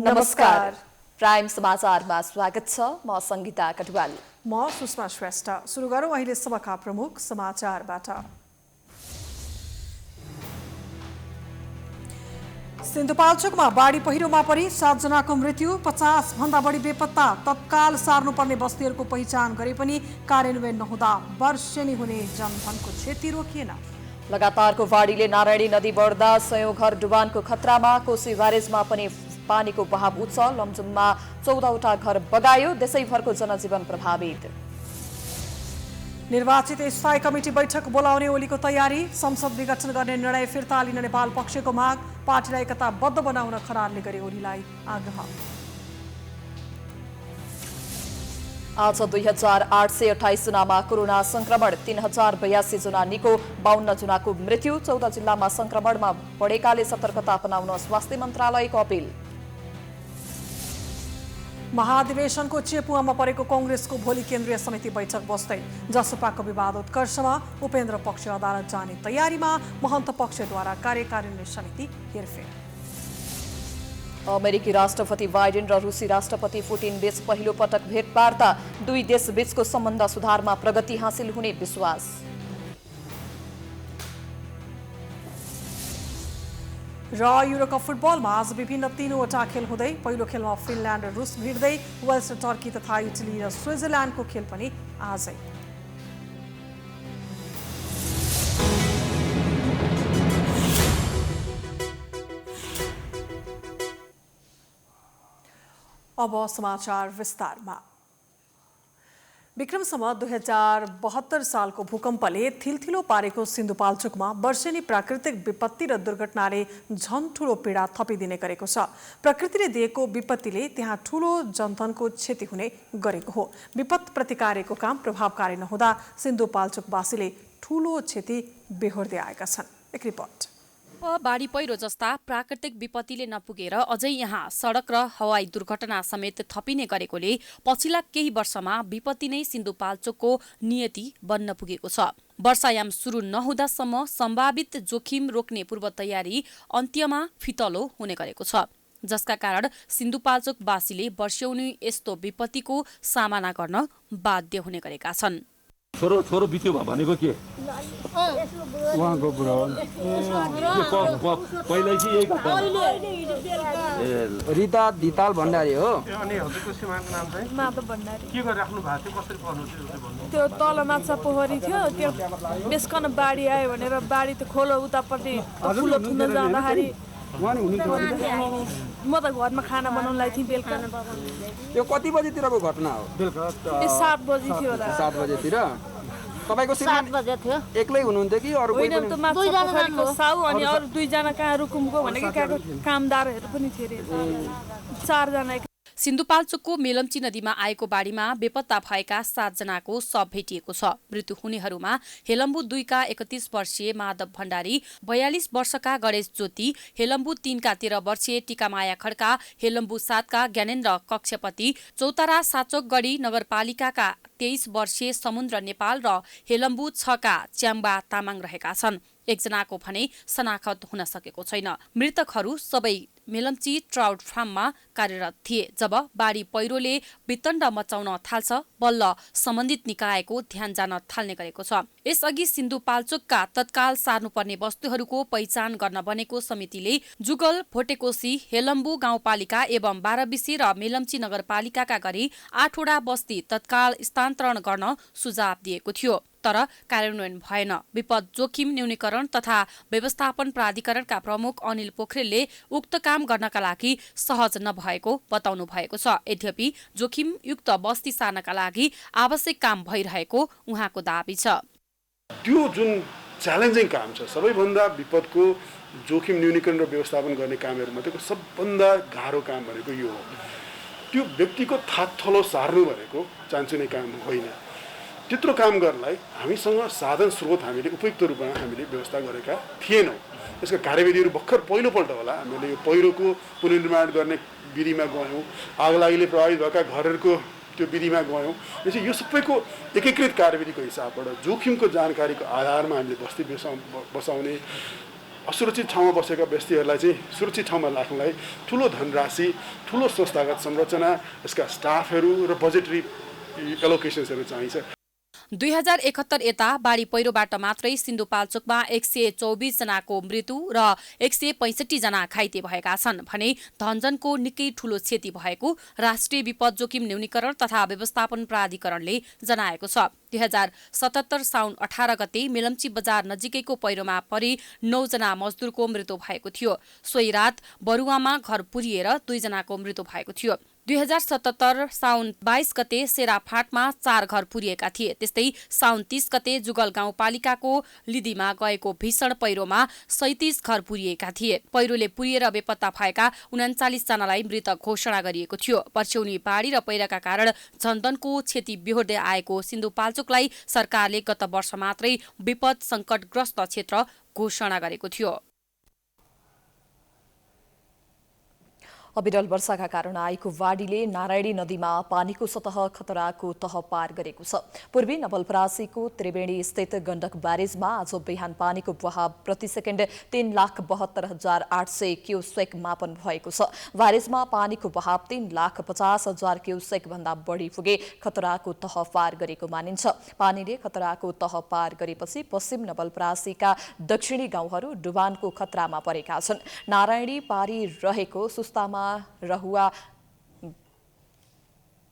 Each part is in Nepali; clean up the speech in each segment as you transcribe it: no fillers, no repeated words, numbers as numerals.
नमस्कार। प्राइम समाचारमा स्वागत छ। म संगीता कटुवाल। म सुषमा श्रेष्ठ। सुरु गरौँ अहिलेसम्मका प्रमुख समाचारबाट। सिन्धुपाल्चोकमा बाढी पहिरोमा परि 7 जनाको मृत्यु, 50 भन्दा बढी बेपत्ता। तत्काल सार्नुपर्ने बस्तीहरूको पहिचान गरे पनि कार्यान्वयन नहुँदा वर्षेनी हुने जनधनको क्षति रोकिएन। लगातारको बाढीले नारायणी नदी बढ्दा 100 घर डुबानको खतरामा। कोशी ब्यारेजमा पनि पानीको बहाव उच्च, लमजुममा 14वटा घर बगायो। देशैभरको जनजीवन प्रभावित। निर्वाचित स्थायी कमिटी बैठक बोलाउने ओलीको तयारी। संसद विघटन गर्ने निर्णय फिर्ता लिन नेपाल पक्षको माग। पार्टीलाई एकताबद्ध बनाउन खरालले गरे ओलीलाई आग्रह। आज 2828 जनामा कोरोना संक्रमण, 3082 जना निको, 52 जनाको मृत्यु। 14 जिल्लामा संक्रमणमा बढेकाले सतर्कता अपनाउन स्वास्थ्य मन्त्रालयको अपील। महाधिवेशनको चेपुवामा परेको कांग्रेसको भोलि केन्द्रीय समिति बैठक बस्दै। जसपाको विवाद उत्कर्षमा उपेन्द्र पक्ष अदालत जाने तयारीमा। महन्त पक्षद्वारा कार्यकारिणी समिति हेरफेर। अमेरिकी राष्ट्रपति बाइडेन र रुसी राष्ट्रपति पुटिन बीच पहिलो पटक भेटवार्ता। दुई देश बीचको सम्बन्ध सुधारमा प्रगति हासिल हुने विश्वास। र युरोकप फुटबलमा आज विभिन्न 3वटा खेल हुँदै। पहिलो खेलमा फिनल्यान्ड र रुस भिड्दै। वेल्स र टर्की तथा इटली र स्विजरल्यान्डको खेल पनि आजै। अब समाचार विस्तारमा। विक्रमसम्म 2072 सालको भूकम्पले थिलथिलो पारेको सिन्धुपाल्चोकमा वर्षेनी प्राकृतिक विपत्ति र दुर्घटनाले झन ठूलो पीडा थपिदिने गरेको छ। प्रकृतिले दिएको विपत्तिले त्यहाँ ठूलो जनधनको क्षति हुने गरेको हो। विपत्ति प्रतिकारको काम प्रभावकारी नहुँदा सिन्धुपाल्चोकवासीले ठूलो क्षति बेहोर्दै आएका छन्। एक रिपोर्ट। बाढी पहिरो जस्ता प्राकृतिक विपत्तिले नपुगेर अझै यहाँ सडक र हवाई दुर्घटना समेत थपिने गरेकोले पछिल्ला केही वर्षमा विपत्ति नै सिन्धुपाल्चोकको नियति बन्न पुगेको छ। वर्षायाम सुरु नहुँदासम्म सम्भावित जोखिम रोक्ने पूर्व तयारी अन्त्यमा फितलो हुने गरेको छ, जसका कारण सिन्धुपाल्चोकवासीले वर्षौनी यस्तो विपत्तिको सामना गर्न बाध्य हुने गरेका छन्। छोरो बित्यो भनेको के उहाँको बुढा पहिल्यै कि यही रिता धिताल भण्डारी हो। अनि हजुरको सीमाको नाम चाहिँ माधव भण्डारी। के गरिराख्नु भएको थियो, कसरी पर्नु थियो? त्यो तल माछा पोखरी थियो, त्यो बेसकन बाढी आयो भनेर बाढी त खोलो उतापट्टि ठुलो थुन जाँदाखेरि म त घरमा खाना बनाउनलाई थिएँ बेलुका। यो कति बजेतिरको घटना हो? बेलुका 7 बजी थियो होला। 7 बजेतिर। तपाईको श्रीमान 7 बजे थियो। एक्लै हुनुहुन्थ्यो कि अरु कोही पनि? होइन, त माछा पोखरीको साउ अनि अरु 2 जना कहाँ रुकुमको भनेको कहाँको कामदारहरू पनि थिए रे। 4 जना। सिन्धुपाल्चोकको मेलम्ची नदीमा आएको बाढीमा बेपत्ता भएका 7 जनाको शव भेटिएको छ। मृत्यु हुनेहरूमा हेलम्बु 2 का 31 वर्षीय माधव भण्डारी, 42 वर्षका गणेश ज्योति, हेलम्बु 3 का 13 वर्षीय टिकामाया खड्का, हेलम्बु 7 का ज्ञानेन्द्र कक्षपति, चौतारा साचोकगढी नगरपालिकाका 23 वर्षीय समुद्र नेपाल र हेलम्बु 6 का च्याम्बा तामाङ रहेका छन्। एकजनाको भने शनाखत हुन सकेको छैन। मृतकहरू सबै मेलम्ची ट्राउट फार्ममा कार्यरत थिए। जब बाढी पहिरोले वितण्ड मचाउन थाल्छ, बल्ल सम्बन्धित निकायको ध्यान जान थाल्ने गरेको छ। यसअघि सिन्धुपाल्चोकका तत्काल सार्नुपर्ने वस्तुहरूको पहिचान गर्न बनेको समितिले जुगल, भोटेकोशी, हेलम्बु गाउँपालिका एवं बाह्रबिसी र मेलम्ची नगरपालिकाका गरी 8वटा बस्ती तत्काल स्थानान्तरण गर्न सुझाव दिएको थियो, तर कार्यान्वयन भएन। विपद जोखिम न्यूनीकरण तथा व्यवस्थापन प्राधिकरणका प्रमुख अनिल पोखरेलले उक्त काम गर्नका लागि सहज नभएको बताउनु भएको छ। यद्यपि जोखिमयुक्त बस्ती सार्नका लागि आवश्यक काम भइरहेको उहाँको दाबी छ। त्यो जुन च्यालेन्जिङ काम छ, सबैभन्दा विपदको जोखिम न्यूनीकरण र व्यवस्थापन गर्ने कामहरूमध्ये सबभन्दा गाह्रो काम भनेको यो हो। त्यो व्यक्तिको थाकथलो सार्नु भनेको चान्चुने काम होइन। त्यत्रो काम गर्नलाई हामीसँग साधन स्रोत हामीले उपयुक्त रूपमा हामीले व्यवस्था गरेका थिएनौँ। यसका कार्यविधिहरू भर्खर पहिलोपल्ट होला हामीले यो पहिरोको पुनर्निर्माण गर्ने विधिमा गयौँ, आगलागीले प्रभावित भएका घरहरूको त्यो विधिमा गयौँ। यसो यो सबैको एकीकृत कार्यविधिको हिसाबबाट जोखिमको जानकारीको आधारमा हामीले बस्ती बसाउने असुरक्षित ठाउँमा बसेका व्यक्तिहरूलाई चाहिँ सुरक्षित ठाउँमा राख्नलाई ठुलो धनराशि, ठुलो संस्थागत संरचना, यसका स्टाफहरू र बजेटरी एलोकेसन्सहरू चाहिन्छ। 2071 यता बाढी पहिरोबाट मात्रै सिन्धुपाल्चोकमा 124 जनाको मृत्यु र 165 जना घाइते भएका छन् भने धनजनको निकै ठूलो क्षति भएको राष्ट्रिय विपद जोखिम न्यूनीकरण तथा व्यवस्थापन प्राधिकरणले जनाएको छ। 2077 साउन 18 गते मेलम्ची बजार नजिकैको पहिरोमा परि 9 जना मजदुरको मृत्यु भएको थियो। सोही रात बरुवामा घर पुरिएर 2 जनाको मृत्यु भएको थियो। 2077 साउन 22 गते सेराफाटमा 4 घर पुरिएका थिए। त्यस्तै साउन 30 गते जुगल गाउँपालिकाको लिदीमा गएको भीषण पहिरोमा 37 घर पुरिएका थिए। पहिरोले पुरिएर बेपत्ता भएका 39 जनालाई मृतक घोषणा गरिएको थियो। पर्स्यौनी बाढी र पहिरोका कारण जनधनको क्षति बेहोर्दै आएको सिन्धुपाल्चोकलाई सरकारले गत वर्ष मात्रै विपद संकटग्रस्त क्षेत्र घोषणा गरेको थियो। अविरल वर्षाका कारण आएको बाढीले नारायणी नदीमा पानीको सतह खतराको तह पार गरेको छ। पूर्वी नवलपरासीको त्रिवेणी स्थित गण्डक ब्यारेजमा आज बिहान पानीको बहाव प्रति सेकेन्ड 3,72,800 क्युसेक मापन भएको छ। ब्यारेजमा पानीको बहाव 3,50,000 क्युसेक भन्दा बढी पुगे खतराको तह पार गरेको मानिन्छ। पानीले खतराको तह पार गरेपछि पश्चिम नवलपरासीका दक्षिणी गाउँहरू डुबानको खतरामा परेका छन्। नारायणी पारी रहेको सुस्तामा रहुवा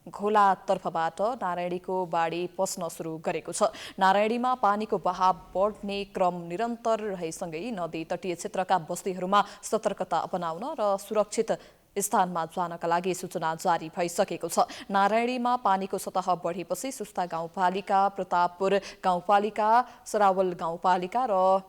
घोला तर्फबाट नारायणीको बाढी पस्न सुरु गरेको छ। नारायणीमा पानीको बहाव बढ्ने क्रम निरन्तर रहेसँगै नदी तटीय क्षेत्रका बस्तीहरूमा सतर्कता अपनाउन र सुरक्षित स्थानमा जानका लागि सूचना जारी भइसकेको छ। नारायणीमा पानीको सतह बढेपछि सुस्ता गाउँपालिका, प्रतापपुर गाउँपालिका, सरावल गाउँपालिका र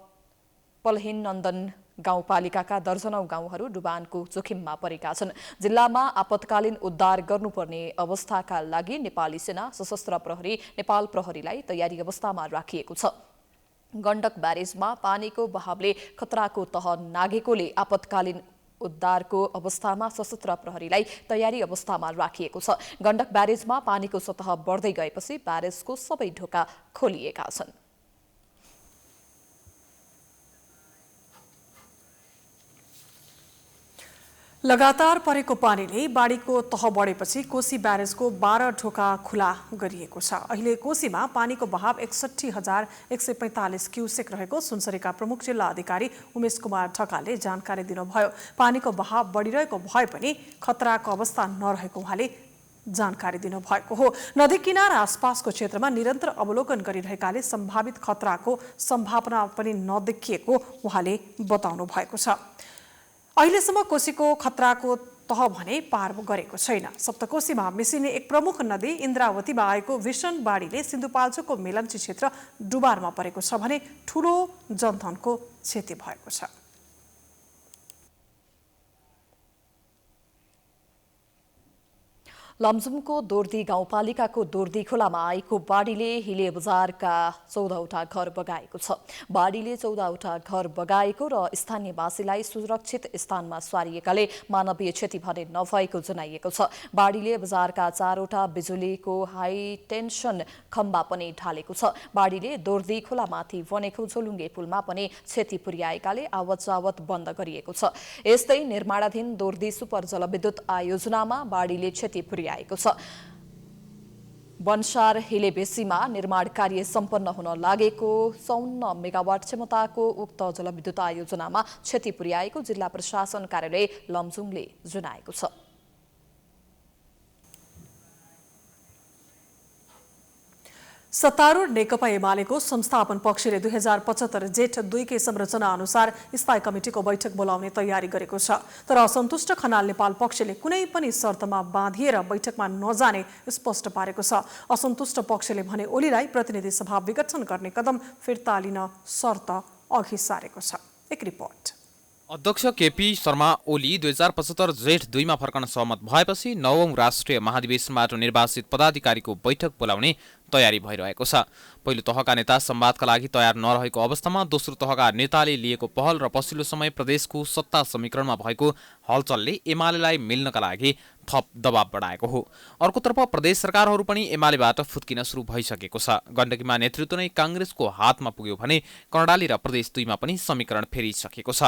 पलहिन नन्दन गाउँपालिकाका दर्जनौं गाउँहरू डुबानको जोखिममा परेका छन्। जिल्लामा आपतकालीन उद्धार गर्नुपर्ने अवस्थाका लागि नेपाली सेना, सशस्त्र प्रहरी, नेपाल प्रहरीलाई तयारी अवस्थामा राखिएको छ। गण्डक ब्यारेजमा पानीको बहावले खतराको तह नागेकोले आपतकालीन उद्धारको अवस्थामा सशस्त्र प्रहरीलाई तयारी अवस्थामा राखिएको छ। गण्डक ब्यारेजमा पानीको सतह बढ्दै गएपछि ब्यारेजको सबै ढोका खोलिएका छन्। लगातार परेको पानीले बाढीको तह बढेपछि कोशी ब्यारेजको 12 ढोका खुला गरिएको छ। अहिले कोशीमा पानीको बहाव 61,145 क्युसेक रहेको सुनसरीका प्रमुख जिल्ला अधिकारी उमेश कुमार ढकालले जानकारी दिनुभयो। पानीको बहाव बढिरहेको भए पनि खतराको अवस्था नरहेको उहाँले जानकारी दिनुभएको हो। नदी किनार आसपासको क्षेत्रमा निरन्तर अवलोकन गरिरहेकाले सम्भावित खतराको सम्भावना पनि नदेखिएको उहाँले बताउनु भएको छ। अहिलेसम्म कोशीको खतराको तह भने पार गरेको छैन। सप्तकोशीमा मिसिने एक प्रमुख नदी इन्द्रावतीमा आएको भीषण बाढीले सिन्धुपाल्चोकको मेलम्ची क्षेत्र डुबारमा परेको छ भने ठूलो जनधनको क्षति भएको छ। लमजुमको दोर्दी गाउँपालिकाको दोर्दी खोलामा आएको बाढीले हिले बजारका 14वटा घर बगाएको छ। बाढीले 14वटा घर बगाएको र स्थानीयवासीलाई सुरक्षित स्थानमा सारिएकाले मानवीय क्षति भने नभएको जनाइएको छ। बाढीले बजारका 4वटा बिजुलीको हाई टेन्सन खम्बा पनि ढालेको छ। बाढीले दोर्दी खोलामाथि बनेको झोलुङ्गे पुलमा पनि क्षति पुर्याएकाले आवत जावत बन्द गरिएको छ। यस्तै निर्माणाधीन दोर्दी सुपर जलविद्युत आयोजनामा बाढीले क्षति पुर्याएको छ। बनसार हिले बेसीमा निर्माण कार्य सम्पन्न हुन लागेको 54 मेगावाट क्षमताको उक्त जलविद्युत आयोजनामा क्षति पुर्याएको जिल्ला प्रशासन कार्यालय लमजुङले जनाएको छ। सत्तारूढ नेकपा एमालेको संस्थापन पक्षले 2075 जेठ 2 के संरचना अनुसार स्थायी कमिटिको बैठक बोलाउने तयारी गरेको छ। तर असन्तुष्ट खनाल नेपाल पक्षले कुनै पनि शर्तमा बाँधिएर बैठकमा नजाने स्पष्ट पारेको छ। असन्तुष्ट पक्षले भने ओलीलाई प्रतिनिधि सभा विघटन गर्ने कदम फिर्ता लिन शर्त अघि सारेको छ। एक रिपोर्ट। अध्यक्ष केपी शर्मा ओली 2075 जेठ 2 मा फर्कन सहमत भएपछि 9औं राष्ट्रिय महाधिवेशनबाट निर्वाचित पदाधिकारीको बैठक बोलाउने तयारी भइरहेको छ। पहिलो तहका नेता संवादका लागि तयार नरहेको अवस्थामा दोस्रो तहका नेताले लिएको पहल र पछिल्लो समय प्रदेशको सत्ता समीकरणमा भएको हलचलले एमालेलाई मिल्नका लागि थप दबाव बढाएको हो। अर्कोतर्फ प्रदेश सरकारहरू पनि एमालेबाट फुत्किन सुरु भइसकेको छ। गण्डकीमा नेतृत्व नै काङ्ग्रेसको हातमा पुग्यो भने कर्णाली र प्रदेश 2 मा पनि समीकरण फेरिसकेको छ।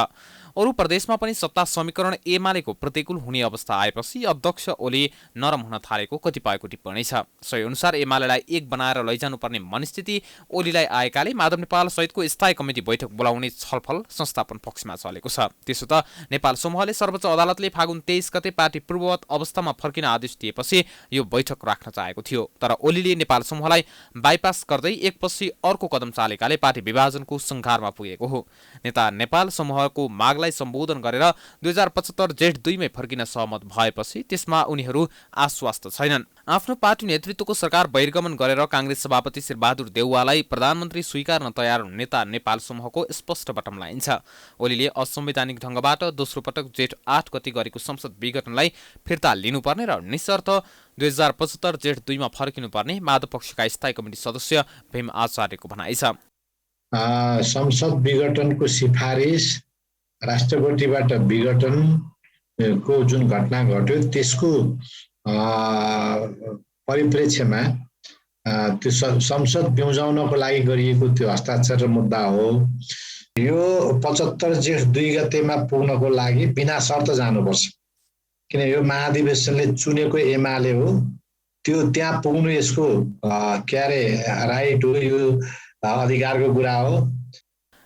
अरू प्रदेशमा पनि सत्ता समीकरण एमालेको प्रतिकूल हुने अवस्था आएपछि अध्यक्ष ओली नरम हुन थालेको कतिपयको टिप्पणी छ। सोही अनुसार एमालेलाई एक बनाएर लैजानुपर्ने मनस्थिति ओलीलाई आएकाले माधव नेपाल सहितको स्थायी कमिटी बैठक बोलाउने छलफल संस्थापन पक्षमा चलेको छ। त्यसो त नेपाल समूहले सर्वोच्च अदालतले फागुन 23 गते पार्टी पूर्ववत अवस्थामा फर्किन आदेश दिएपछि यो बैठक राख्न चाहेको थियो। तर ओलीले नेपाल समूहलाई बाइपास गर्दै एकपछि अर्को कदम चालेकाले पार्टी विभाजनको संघारमा पुगेको हो। नेता नेपाल समूहको मागलाई सम्बोधन गरेर 2075 जेठ 2 मै फर्किन सहमत भएपछि त्यसमा उनीहरू आश्वस्त छैनन्। आफ्नो पार्टी नेतृत्वको सरकार बहिर्गमन गरेर काङ्ग्रेस सभापति शेरबहादुर देउवालाई प्रधानमन्त्री स्वीकार्न तयार नेता नेपाल समूहको स्पष्ट बटम लाइन छ। ओलीले असंवैधानिक ढंगबाट दोस्रो पटक जेठ 8 गते गरेको संसद विघटनलाई फिर्ता लिनुपर्ने र निशर्त 2075 जेठ 2 मा फर्किनुपर्ने माधव पक्षका स्थायी कमिटी सदस्य भीम आचार्यको भनाइ छ। संसद विघटनको सिफारिस राष्ट्रपतिबाट विघटनको जुन घटना घट्यो त्यसको परिप्रेक्ष्यमा त्यो संसद ब्युजाउनको लागि गरिएको त्यो हस्ताक्षर मुद्दा हो। यो 75 जेठ 2 गतेमा पुग्नको लागि बिना शर्त जानुपर्छ, किन यो महाधिवेशनले चुनेको एमाले हो। त्यो त्यहाँ पुग्नु यसको राइट हो, यो अधिकारको कुरा हो।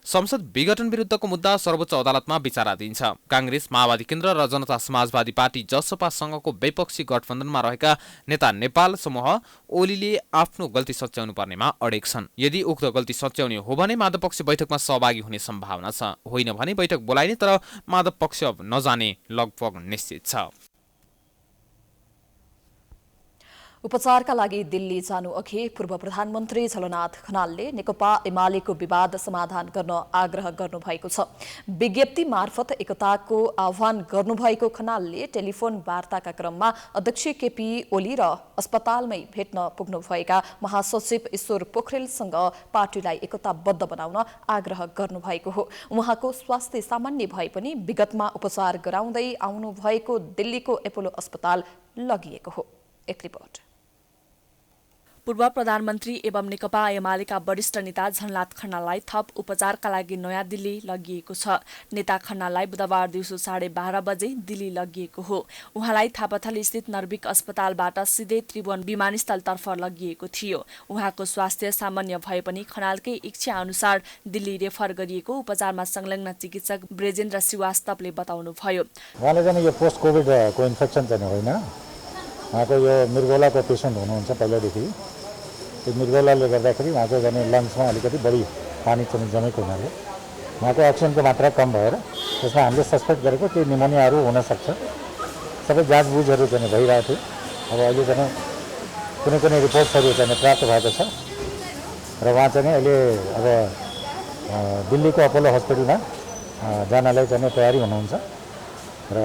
संसद विघटन विरुद्धको मुद्दा सर्वोच्च अदालतमा विचाराधीन छ। काङ्ग्रेस, माओवादी केन्द्र र जनता समाजवादी पार्टी जसपासँगको विपक्षी गठबन्धनमा रहेका नेता नेपाल समूह ओलीले आफ्नो गल्ती सच्याउनु पर्नेमा अडेक छन्। यदि उक्त गल्ती सच्याउने हो भने माधव पक्ष बैठकमा सहभागी हुने सम्भावना छ, होइन भने बैठक बोलाइने तर माधव पक्ष नजाने लगभग निश्चित छ। उपचारका लागि दिल्ली जानु अघि पूर्व प्रधानमन्त्री झलनाथ खनालले नेकपा एमालेको विवाद समाधान गर्न आग्रह गर्नुभएको छ। विज्ञप्ति मार्फत एकताको आह्वान गर्नुभएको खनालले टेलिफोन वार्ताका क्रममा अध्यक्ष केपी ओली र अस्पतालमै भेट्न पुग्नुभएका महासचिव ईश्वर पोखरेलसँग पार्टीलाई एकताबद्ध बनाउन आग्रह गर्नुभएको हो। उहाँको स्वास्थ्य सामान्य भए पनि विगतमा उपचार गराउँदै आउनुभएको दिल्लीको एपोलो अस्पताल लगिएको हो। एक रिपोर्ट। पूर्व प्रधानमन्त्री एवं नेकपा एमालेका वरिष्ठ नेता झलनाथ खनाललाई थप उपचारका लागि नयाँ दिल्ली लगिएको छ। नेता खनाललाई बुधबार दिउँसो 12:30 बजे दिल्ली लगिएको हो। उहाँलाई थापाथल स्थित नर्भिक अस्पतालबाट सिधै त्रिभुवन विमानस्थलतर्फ लगिएको थियो। उहाँको स्वास्थ्य सामान्य भए पनि खनालकै इच्छा अनुसार दिल्ली रेफर गरिएको उपचारमा संलग्न चिकित्सक ब्रेजेन्द्र श्रीवास्तवले बताउनुभयो। उहाँले चाहिँ यो पोस्ट कोभिडको इन्फेक्सन चाहिँ होइन, उहाँको यो मृगौलाको पेसेन्ट हुनुहुन्छ पहिल्यैदेखि। त्यो मृगौलाले गर्दाखेरि उहाँको जाने लङ्समा अलिकति बढी पानी चाहिँ जमेको हुनाले उहाँको अक्सिजनको मात्रा कम भएर त्यसमा हामीले सस्पेक्ट गरेको केही निमोनियाहरू हुनसक्छ। सबै जाँचबुझहरू चाहिँ भइरहेको थियो। अब अहिले चाहिँ कुनै रिपोर्ट्सहरू चाहिँ प्राप्त भएको छ र उहाँ चाहिँ अहिले अब दिल्लीको अपोलो हस्पिटलमा जानलाई चाहिँ तयारी हुनुहुन्छ र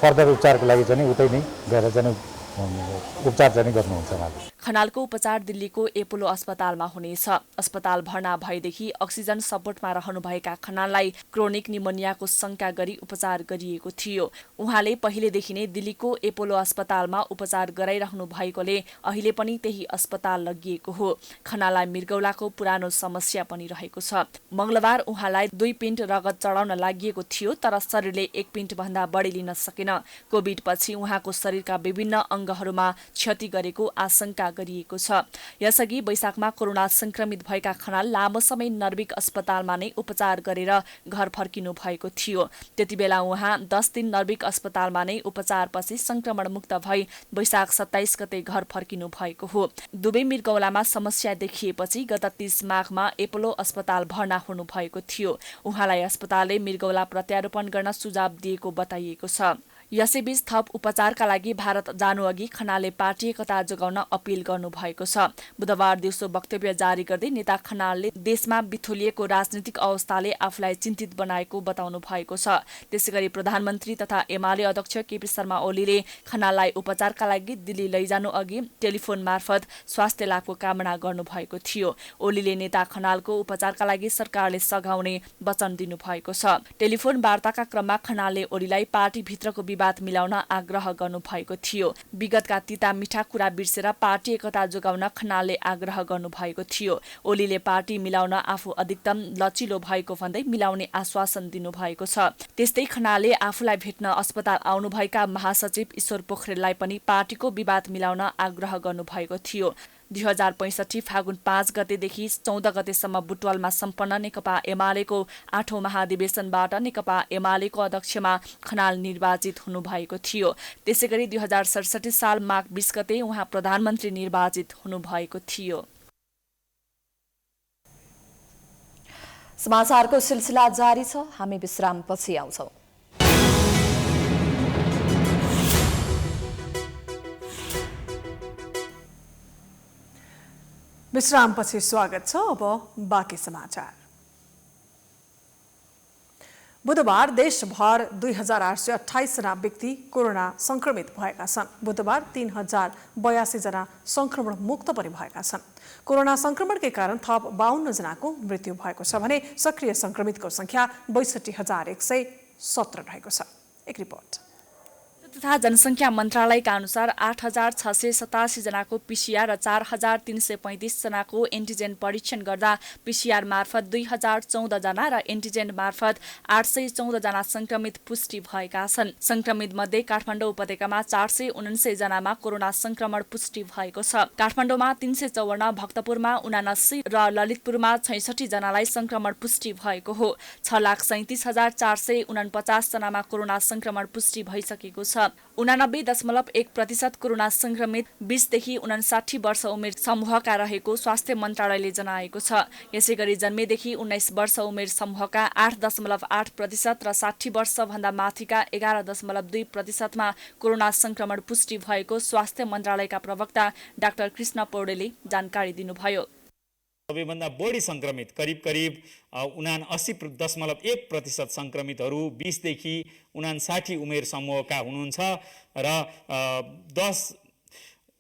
फर्दर उपचारको लागि चाहिँ उतै नै गएर चाहिँ उपचार चाहिँ गर्नुहुन्छ उहाँले। खनालको उपचार दिल्लीको एपोलो अस्पतालमा हुनेछ। अस्पताल भर्ना भएदेखि अक्सिजन सपोर्टमा रहनुभएका खनाललाई क्रोनिक निमोनियाको शंका गरी उपचार गरिएको थियो। उहाँले पहिलेदेखि नै दिल्लीको एपोलो अस्पतालमा उपचार गराइरहनु भएकोले अहिले पनि त्यही अस्पताल लगिएको हो। खनाललाई मृगौलाको पुरानो समस्या पनि रहेको छ। मंगलबार उहाँलाई 2 पिन्ट रगत चढाउन लागिएको थियो, तर शरीरले 1 पिन्ट भन्दा बढी लिन सकेन। कोभिड पछि उहाँको शरीरका विभिन्न अंगहरूमा क्षति गरेको आशंका गरिएको छ। यसअघि वैशाखमा कोरोना संक्रमित भएका खनाल लामो समय नर्भिक अस्पतालमा नै उपचार गरेर घर फर्किनु भएको थियो। त्यतिबेला उहाँ 10 दिन नर्भिक अस्पतालमा नै उपचारपछि संक्रमण मुक्त भई वैशाख 27 गते घर फर्किनु भएको हो। दुवै मृगौलामा समस्या देखिएपछि गत 30 माघमा एपोलो अस्पताल भर्ना हुनु भएको थियो। उहाँलाई अस्पतालले मृगौला प्रत्यारोपण गर्न सुझाव दिएको बताइएको छ। यसैबीच थप उपचारका लागि भारत जानुअघि खनालले पार्टी एकता जोगाउन अपील गर्नुभएको छ। बुधबार दिउँसो वक्तव्य जारी गर्दै नेता खनालले देशमा बिथोलिएको राजनीतिक अवस्थाले आफूलाई चिन्तित बनाएको बताउनु भएको छ। त्यसैगरी प्रधानमन्त्री तथा एमाले अध्यक्ष केपी शर्मा ओलीले खनाललाई उपचारका लागि दिल्ली लैजानु अघि टेलिफोन मार्फत स्वास्थ्य लाभको कामना गर्नुभएको थियो। ओलीले नेता खनालको उपचारका लागि सरकारले सघाउने वचन दिनुभएको छ। टेलिफोन वार्ताका क्रममा खनालले ओलीलाई पार्टीभित्रको विवाद विवाद मिलाउन आग्रह गर्नुभएको थियो। विगतका तिता मिठा कुरा बिर्सेर पार्टी एकता जोगाउन खनालले आग्रह गर्नुभएको थियो। ओलीले पार्टी मिलाउन आफू अधिकतम लचिलो भएको भन्दै मिलाउने आश्वासन दिनुभएको छ। त्यस्तै खनालले आफूलाई भेट्न अस्पताल आउनुभएका महासचिव ईश्वर पोखरेललाई पनि पार्टीको विवाद मिलाउन आग्रह गर्नुभएको थियो। 2065 फागुन 5 गतेदेखि 14 गतेसम्म बुटवलमा सम्पन्न नेकपा एमालेको 8औं महाधिवेशनबाट नेकपा एमालेको अध्यक्षमा खनाल निर्वाचित हुनुभएको थियो। त्यसैगरी 2067 साल माघ 20 गते उहाँ प्रधानमन्त्री निर्वाचित हुनुभएको थियो। समाचारको सिलसिला जारी छ, हामी विश्रामपछि आउँछौं। विश्रामपछि स्वागत छ। अब बाँकी समाचार। बुधबार देशभर 2828 जना व्यक्ति कोरोना संक्रमित भएका छन्। बुधबार 3082 जना संक्रमण मुक्त पनि भएका छन्। कोरोना संक्रमणकै कारण थप 52 जनाको मृत्यु भएको छ भने सक्रिय संक्रमितको संख्या 62117 रहेको छ। एक रिपोर्ट। तथा जनसङ्ख्या मन्त्रालयका अनुसार 8687 जनाको पीसीआर र 4335 जनाको एन्टिजेन परीक्षण गर्दा पीसीआर मार्फत 2014 जना र एन्टिजेन मार्फत 814 जना संक्रमित पुष्टि भएका छन्। संक्रमित मध्ये काठमाडौँ उपत्यकामा 479 जनामा कोरोना संक्रमण पुष्टि भएको छ। काठमाडौँमा 354, भक्तपुरमा 79 र ललितपुरमा 66 जनालाई संक्रमण पुष्टि भएको हो। 6,37,449 जनामा कोरोना संक्रमण पुष्टि भइसकेको छ। 89.1% कोरोना संक्रमित 20 देखि 59 वर्ष उमेर समूहका रहेको स्वास्थ्य मन्त्रालयले जनाएको छ। यसैगरी जन्मेदेखि 19 वर्ष उमेर समूहका 8.8% र 60 वर्षभन्दा माथिका 11.2% मा कोरोना संक्रमण पुष्टि भएको स्वास्थ्य मन्त्रालयका प्रवक्ता डाक्टर कृष्ण पौडेलले जानकारी दिनुभयो। सबैभन्दा बढी संक्रमित करिब 79.1% संक्रमितहरू 20 देखि 59 उमेर समूहका हुनुहुन्छ र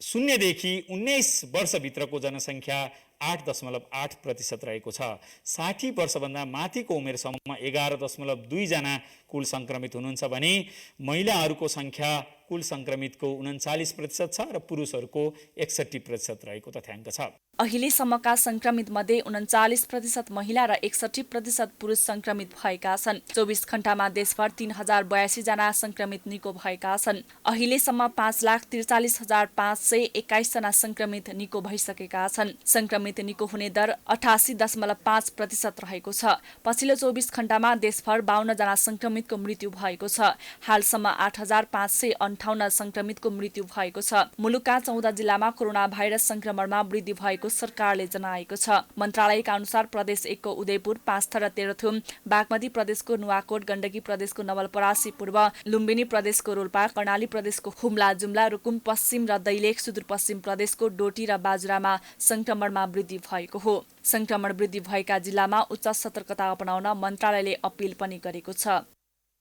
0 देखि 19 वर्षभित्रको जनसङ्ख्या 8.8% रहेको छ। 60 वर्षभन्दा माथिको उमेर समूहमा 11.2 जना कुल संक्रमित हुनुहुन्छ भने महिलाहरूको संख्या कुल संक्रमितको 39% छ र पुरुषहरूको 61% रहेको तथ्याङ्क छ। अहिलेसम्मका संक्रमित मध्ये 39% महिला र 61% पुरुष संक्रमित भएका छन्। 24 घण्टामा देशभर 3082 जना संक्रमित निको भएका छन्। अहिलेसम्म 5,43,521 जना संक्रमित निको भइसकेका छन्। संक्रमित निको हुने दर 88.5% रहेको छ। पछिल्लो 24 घण्टामा देशभर 52 जना संक्रमितको मृत्यु भएको छ। हालसम्म 8558 संक्रमितको मृत्यु भएको छ। मुलुकका 14 जिल्लामा कोरोना भाइरस संक्रमणमा वृद्धि भएको सरकारले जनाएको छ। मन्त्रालयका अनुसार प्रदेश 1 को उदयपुर, पाँचथर र तेह्रथुम, बागमती प्रदेशको नुवाकोट, गण्डकी प्रदेशको नवलपरासी पूर्व, लुम्बिनी प्रदेशको रोल्पा, कर्णाली प्रदेशको हुम्ला, जुम्ला, रुकुम पश्चिम र दैलेख, सुदूरपश्चिम प्रदेशको डोटी र बाजुरामा संक्रमणमा वृद्धि भएको हो। संक्रमण वृद्धि भएका जिल्लामा उच्च सतर्कता अपनाउन मन्त्रालयले अपील पनि गरेको छ।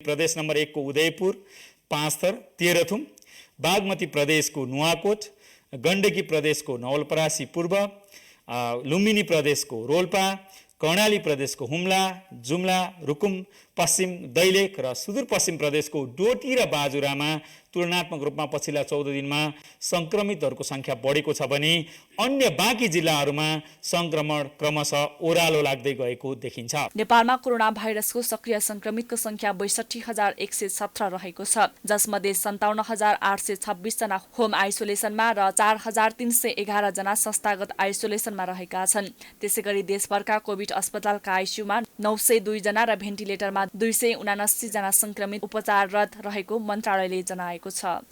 प्रदेश नम्बर 1 को उदयपुर, पाँचथर, तेह्रथुम, बागमती प्रदेशको नुवाकोट, गण्डकी प्रदेशको नवलपरासी पूर्व, लुम्बिनी प्रदेशको रोल्पा, कर्णाली प्रदेशको हुम्ला, जुम्ला, रुकुम पश्चिम, दैलेख र सुदूरपश्चिम प्रदेशको डोटी र बाजुरामा तुलनात्मक रूपमा पछिल्ला 14 दिनमा संक्रमितहरूको संख्या बढेको छ भने अन्य बाँकी जिल्लाहरूमा संक्रमण क्रमशः ओह्रालो लाग्दै गएको देखिन्छ। नेपालमा कोरोना भाइरसको सक्रिय संक्रमितको संख्या 62,117 रहेको छ, जसमध्ये 57,826 जना होम आइसोलेसनमा र 4,311 जना संस्थागत आइसोलेसनमा रहेका छन्। त्यसैगरी देशभरका कोभिड अस्पतालका आइसियुमा 902 जना र भेन्टिलेटरमा 279 जना संक्रमित उपचाररत रहेको मन्त्रालयले जनाएको छ।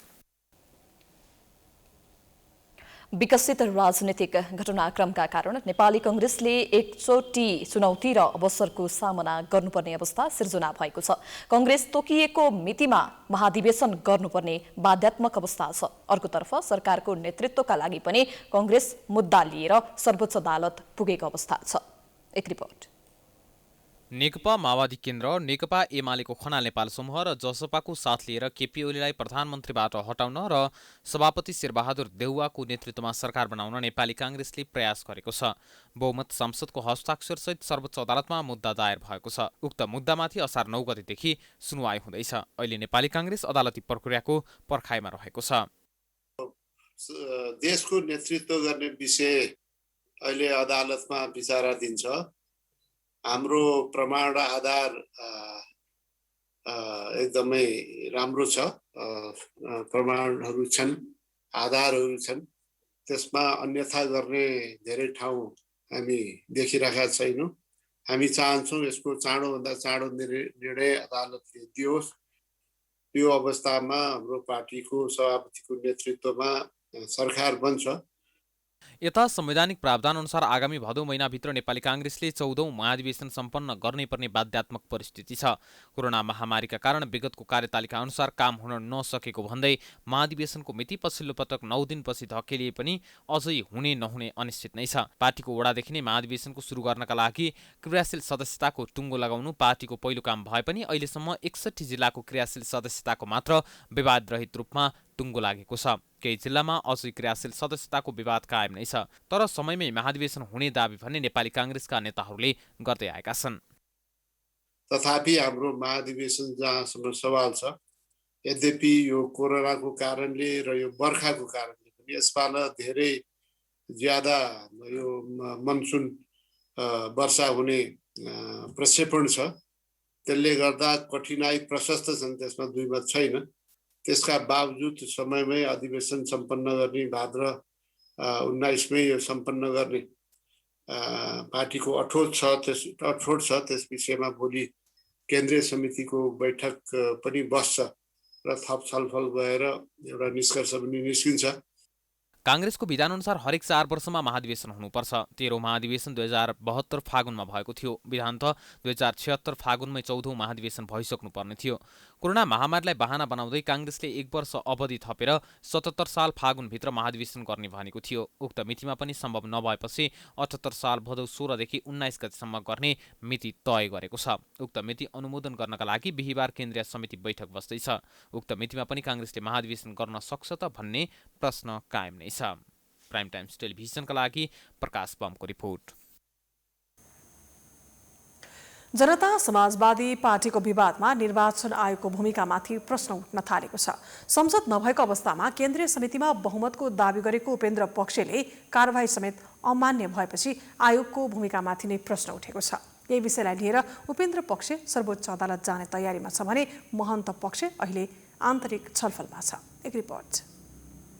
विकसित राजनीतिक घटनाक्रमका कारण नेपाली कांग्रेसले एकचोटि चुनौती र अवसरको सामना गर्नुपर्ने अवस्था सिर्जना भएको छ। कांग्रेस तोकिएको मितिमा महाधिवेशन गर्नुपर्ने बाध्यात्मक अवस्था छ। अर्कोतर्फ सरकारको नेतृत्वका लागि पनि कांग्रेस मुद्दा लिएर सर्वोच्च अदालत पुगेको अवस्था छ। एक रिपोर्ट। नेकपा माओवादी केन्द्र, नेकपा एमालेको खनाल नेपाल समूह र जसपाको साथ लिएर केपी ओलीलाई प्रधानमन्त्रीबाट हटाउन र सभापति शेरबहादुर देउवाको नेतृत्वमा सरकार बनाउन नेपाली काङ्ग्रेसले प्रयास गरेको छ। बहुमत सांसदको हस्ताक्षरसहित सर्वोच्च अदालतमा मुद्दा दायर भएको छ। उक्त मुद्दामाथि असार 9 गतेदेखि सुनवाई हुँदैछ। अहिले नेपाली काङ्ग्रेस अदालती प्रक्रियाको पर्खाइमा रहेको छ। देशको नेतृत्व गर्ने विषय अहिले अदालतमा विचाराधीन छ। हाम्रो प्रमाण र आधार एकदमै राम्रो छ। प्रमाणहरू छन्, आधारहरू छन्। त्यसमा अन्यथा गर्ने धेरै ठाउँ हामी देखिरहेका छैनौँ। हामी चाहन्छौँ यसको चाँडोभन्दा चाँडो निर्णय अदालतले दियोस्। यो अवस्थामा हाम्रो पार्टीको सभापतिको नेतृत्वमा सरकार बन्छ। यता संवैधानिक प्रावधान अनुसार आगामी भदौ महिनाभित्र नेपाली काङ्ग्रेसले 14औं महाधिवेशन सम्पन्न गर्नै पर्ने बाध्यात्मक परिस्थिति छ। कोरोना महामारीका कारण विगतको कार्यतालिका अनुसार काम हुन नसकेको भन्दै महाधिवेशनको मिति पछिल्लो पटक 9 दिनपछि धकेलिए पनि अझै हुने नहुने अनिश्चित नै छ। पार्टीको वडादेखि नै महाधिवेशनको सुरु गर्नका लागि क्रियाशील सदस्यताको टुङ्गो लगाउनु पार्टीको पहिलो काम भए पनि अहिलेसम्म 61 जिल्लाको क्रियाशील सदस्यताको मात्र विवादरहित रूपमा टुङ्गो लागेको छ। केही जिल्लामा अझै क्रियाशील सदस्यताको विवाद कायम नै छ। तर समयमै महाधिवेशन हुने दाबी भन्ने नेपाली काङ्ग्रेसका नेताहरूले गर्दै आएका छन्। तथापि हाम्रो महाधिवेशन जहाँसम्म सवाल छ, यद्यपि यो कोरोनाको कारणले र यो बर्खाको कारणले पनि यसपालि धेरै ज्यादा यो मनसुन वर्षा हुने प्रक्षेपण छ। त्यसले गर्दा कठिनाई प्रशस्त छन्, त्यसमा दुई मत छैन। त्यसका बावजुद समयमै अधिवेशन सम्पन्न गर्ने, भाद्र 19मै यो सम्पन्न गर्ने पार्टीको अठोट छ। त्यस विषयमा भोलि केन्द्रीय समितिको बैठक पनि बस्छ र थप छलफल भएर एउटा निष्कर्ष पनि निस्किन्छ। काङ्ग्रेसको विधानअनुसार हरेक 4 वर्षमा महाधिवेशन हुनुपर्छ। 13औं महाधिवेशन 2072 फागुनमा भएको थियो। विधान त 2076 फागुनमै 14औं महाधिवेशन भइसक्नुपर्ने थियो। कोरोना महामारीलाई बहाना बनाउँदै काङ्ग्रेसले 1 वर्ष अवधि थपेर 77 साल फागुनभित्र महाधिवेशन गर्ने भनेको थियो। उक्त मितिमा पनि सम्भव नभएपछि 78 साल भदौ 16 देखि 19 गतेसम्म गर्ने मिति तय गरेको छ। उक्त मिति अनुमोदन गर्नका लागि बिहीबार केन्द्रीय समिति बैठक बस्दैछ। उक्त मितिमा पनि काङ्ग्रेसले महाधिवेशन गर्न सक्छ त भन्ने प्रश्न कायम नै छ। प्राइम टाइम्स टेलिभिजनका लागि प्रकाश बमको रिपोर्ट। जनता समाजवादी पार्टीको विवादमा निर्वाचन आयोगको भूमिकामाथि प्रश्न उठ्न थालेको छ। संसद नभएको अवस्थामा केन्द्रीय समितिमा बहुमतको दावी गरेको उपेन्द्र पक्षले कारबाही समेत अमान्य भएपछि आयोगको भूमिकामाथि नै प्रश्न उठेको छ। यही विषयलाई लिएर उपेन्द्र पक्ष सर्वोच्च अदालत जाने तयारीमा छ भने महन्त पक्ष अहिले आन्तरिक छलफलमा छ। एक रिपोर्ट।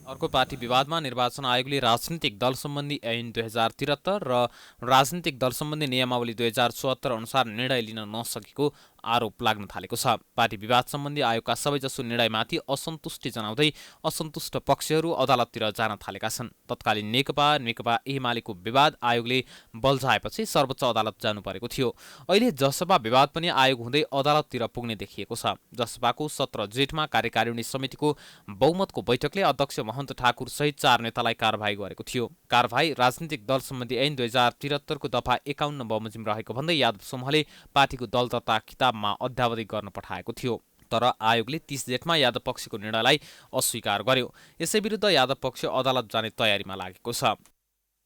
अर्को पार्टी विवादमा निर्वाचन आयोगले राजनीतिक दल सम्बन्धी ऐन 2073 र राजनीतिक दल सम्बन्धी नियमावली 2074 अनुसार निर्णय लिन नसकेको आरोप लाग्न थालेको छ। पार्टी विवाद सम्बन्धी आयोगका सबैजसो निर्णयमाथि असन्तुष्टि जनाउँदै असन्तुष्ट पक्षहरू अदालततिर जान थालेका छन्। तत्कालीन नेकपा एमालेको विवाद आयोगले बल्झाएपछि सर्वोच्च अदालत जानु परेको थियो। अहिले जसपा विवाद पनि आयोग हुँदै अदालततिर पुग्ने देखिएको छ। जसपाको 17 जेठमा कार्यकारिणी समितिको बहुमतको बैठकले अध्यक्ष महन्त ठाकुर सहित 4 नेतालाई कारबाही गरेको थियो। कारबाही राजनीतिक दल सम्बन्धी ऐन 2073 को दफा 51 बमोजिम रहेको भन्दै यादव समूहले पार्टीको दल दर्ता किताबमा अध्यावधि गर्न पठाएको थियो। तर आयोगले 30 जेठमा यादव पक्षको निर्णयलाई अस्वीकार गर्यो। यसै विरुद्ध यादव पक्ष अदालत जाने तयारीमा लागेको छ।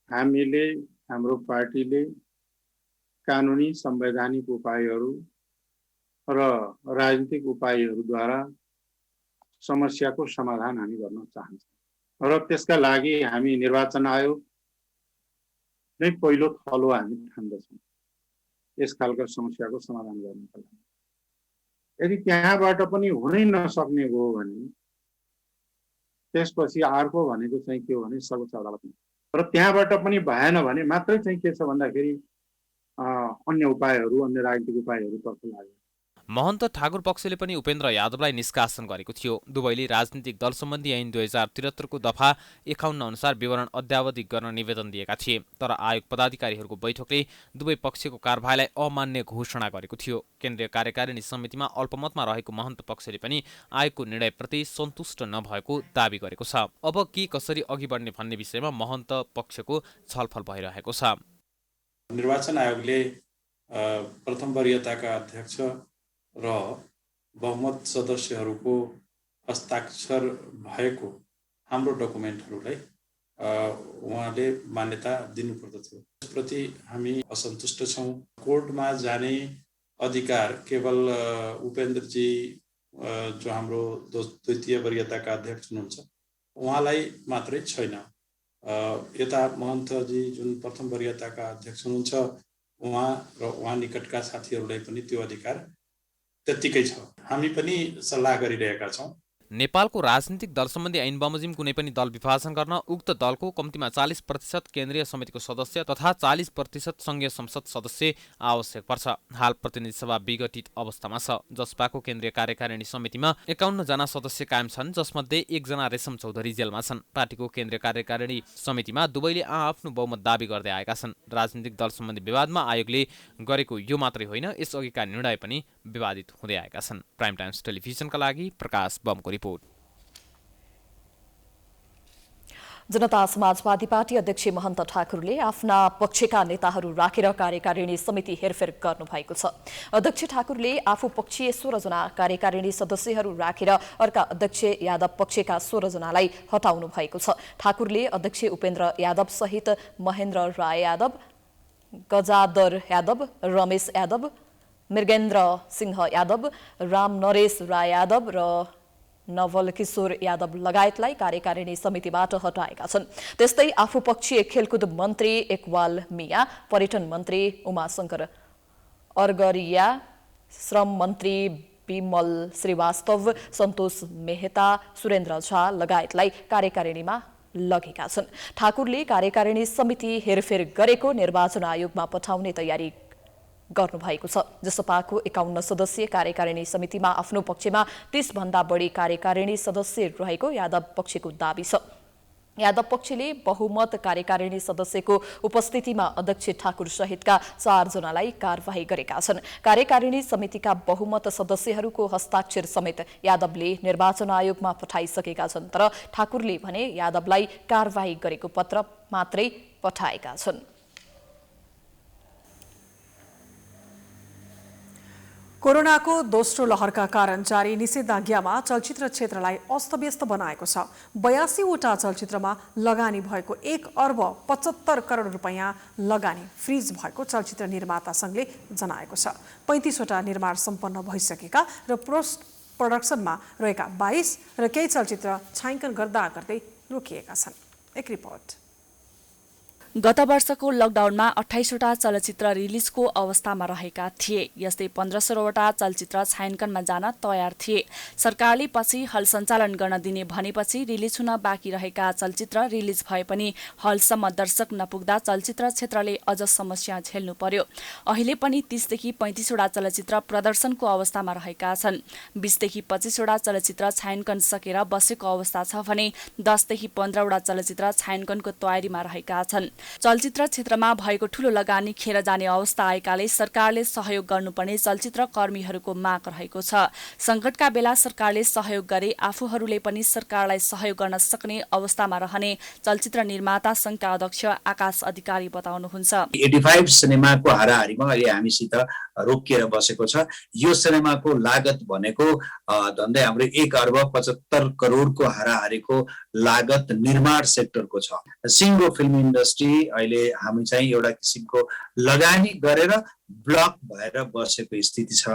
हामीले हाम्रो पार्टीले कानुनी संवैधानिक उपायहरू र राजनीतिक उपायहरूद्वारा समस्याको समाधान हामी गर्न चाहन्छौँ र त्यसका लागि हामी निर्वाचन आयोग नै पहिलो थलो हामी ठान्दछौँ यस खालको समस्याको समाधान गर्नका लागि। यदि त्यहाँबाट पनि हुनै नसक्ने हो भने त्यसपछि अर्को भनेको चाहिँ के हो भने सर्वोच्च अदालतमा, र त्यहाँबाट पनि भएन भने मात्रै चाहिँ के छ भन्दाखेरि अन्य उपायहरू, अन्य राजनीतिक उपायहरूतर्फ लाग्यो। महन्त ठाकुर पक्षले पनि उपेन्द्र यादवलाई निष्कासन गरेको थियो। दुवैले राजनीतिक दल सम्बन्धी ऐन 2073 को दफा 51 अनुसार विवरण अद्यावधि गर्न निवेदन दिएका थिए। तर आयोग पदाधिकारीहरूको बैठकले दुवै पक्षको कारबाहीलाई अमान्य घोषणा गरेको थियो। केन्द्रीय कार्यकारिणी समितिमा अल्पमतमा रहेको महन्त पक्षले पनि आयोगको निर्णयप्रति सन्तुष्ट नभएको दावी गरेको छ। अब के कसरी अघि बढ्ने भन्ने विषयमा महन्त पक्षको छलफल भइरहेको छ। निर्वाचन आयोगले प्रथम वरीयताका अध्यक्ष र बहुमत सदस्यहरूको हस्ताक्षर भएको हाम्रो डकुमेन्टहरूलाई उहाँले मान्यता दिनुपर्दथ्यो। यसप्रति हामी असन्तुष्ट छौँ। कोर्टमा जाने अधिकार केवल उपेन्द्रजी जो हाम्रो द्वितीय वरीयताका अध्यक्ष हुनुहुन्छ उहाँलाई मात्रै छैन। यता महन्तजी जुन प्रथम वरीयताका अध्यक्ष हुनुहुन्छ उहाँ र उहाँ निकटका साथीहरूलाई पनि त्यो अधिकार त्यत्तिकै छ। हामी पनि सल्लाह गरिरहेका छौँ। नेपालको राजनीतिक दल सम्बन्धी ऐन बमोजिम कुनै पनि दल विभाजन गर्न उक्त दलको कम्तीमा 40% केन्द्रीय समितिको सदस्य तथा 40% संघीय संसद सदस्य आवश्यक पर्छ। हाल प्रतिनिधि सभा विघटित अवस्थामा छ। जसपाको केन्द्रीय कार्यकारिणी समितिमा 51 जना सदस्य कायम छन्, जसमध्ये 1 जना रेशम चौधरी जेलमा छन्। पार्टीको केन्द्रीय कार्यकारिणी समितिमा दुवैले आफ्नो बहुमत दाबी गर्दै आएका छन्। राजनीतिक दल सम्बन्धी विवादमा आयोगले गरेको यो मात्रै होइन, यसअघिका निर्णय पनि विवादित हुँदै आएका छन्। प्राइम टाइम्स टेलिभिजनका लागि प्रकाश बमको रिपोर्ट। जनता समाजवादी पार्टी अध्यक्ष महन्त ठाकुरले आफ्ना पक्षका नेताहरू राखेर कार्यकारिणी समिति हेरफेर गर्नुभएको छ। अध्यक्ष ठाकुरले आफू पक्षीय 16 जना कार्यकारिणी सदस्यहरू राखेर अर्का अध्यक्ष यादव पक्षका 16 जनालाई हटाउनु भएको छ। ठाकुरले अध्यक्ष उपेन्द्र यादव सहित महेन्द्र राय यादव, गजादर यादव, रमेश यादव, मृगेन्द्र सिंह यादव, राम नरेश राय यादव र नवल किशोर यादव लगायतलाई कार्यकारिणी समितिबाट हटाएका छन्। त्यस्तै आफू पक्षीय खेलकुद मन्त्री इकबाल मिया, पर्यटन मन्त्री उमाशंकर अर्गरिया, श्रम मन्त्री विमल श्रीवास्तव, सन्तोष मेहता, सुरेन्द्र झा लगायतलाई कार्यकारिणीमा लगेका छन्। ठाकुरले कार्यकारिणी समिति हेरफेर गरेको निर्वाचन आयोगमा पठाउने तयारी गर्नुभएको छ। जसपाको 51 सदस्यीय कार्यकारिणी समितिमा आफ्नो पक्षमा 30 भन्दा बढी कार्यकारिणी सदस्य रहेको यादव पक्षको दाबी छ। यादव पक्षले बहुमत कार्यकारिणी सदस्यको उपस्थितिमा अध्यक्ष ठाकुर सहितका 4 जनालाई कारवाही गरेका छन्। कार्यकारिणी समितिका बहुमत सदस्यहरूको हस्ताक्षर समेत यादवले निर्वाचन आयोगमा पठाइसकेका छन्। तर ठाकुरले भने यादवलाई कारवाही गरेको पत्र मात्रै पठाएका छन्। कोरोनाको दोस्रो लहरका कारण जारी निषेधाज्ञामा चलचित्र क्षेत्रलाई अस्तव्यस्त बनाएको छ। 82 वटा चलचित्रमा लगानी भएको 1 अर्ब 75 करोड रुपैयाँ लगानी फ्रिज भएको चलचित्र निर्माता संघले जनाएको छ। 35 वटा निर्माण सम्पन्न भइसकेका र पोस्ट प्रोडक्सनमा रहेका 22 र केही चलचित्र छायाङ्कन गर्दा गर्दै रोकिएका छन्। एक रिपोर्ट। गत वर्षको लकडाउनमा 28 वटा चलचित्र रिलिजको अवस्थामा रहेका थिए। यस्तै 1500 वटा चलचित्र छायाङ्कनमा जान तयार थिए। सरकारले पछि हल सञ्चालन गर्न दिने भनेपछि रिलिज हुन बाँकी रहेका चलचित्र रिलिज भए पनि हलसम्म दर्शक नपुग्दा चलचित्र क्षेत्रले अझ समस्या झेल्नु पर्यो। अहिले पनि 30 देखि 35 वटा चलचित्र प्रदर्शनको अवस्थामा रहेका छन्। 20 देखि 25 वटा चलचित्र छायाङ्कन सकेर बसेको अवस्था छ भने 10 देखि 15 वटा चलचित्र छायाङ्कनको तयारीमा रहेका छन्। चलचित्र क्षेत्रमा भएको ठूलो लगानी खेर जाने अवस्था आएकाले सरकारले सहयोग गर्नुपर्ने चलचित्र कर्मीहरूको माग रहेको छ। संकटका बेला सरकारले सहयोग गरे आफूहरूले पनि सरकारलाई सहयोग गर्न सक्ने अवस्थामा रहने चलचित्र निर्माता संघका अध्यक्ष आकाश अधिकारी बताउनुहुन्छ। 85 सिनेमाको हाराहारीमा अहिले हामीसित रोकिएर बसेको छ। यो सिनेमाको लागत भनेको झन्डै हाम्रो 1 अर्ब 75 करोडको हाराहारीको लागत निर्माण सेक्टरको छ। सिङ्गो फिल्म इन्डस्ट्री अहिले हामी चाहिँ एउटा किसिमको लगानी गरेर ब्लक भएर बसेको स्थिति छ।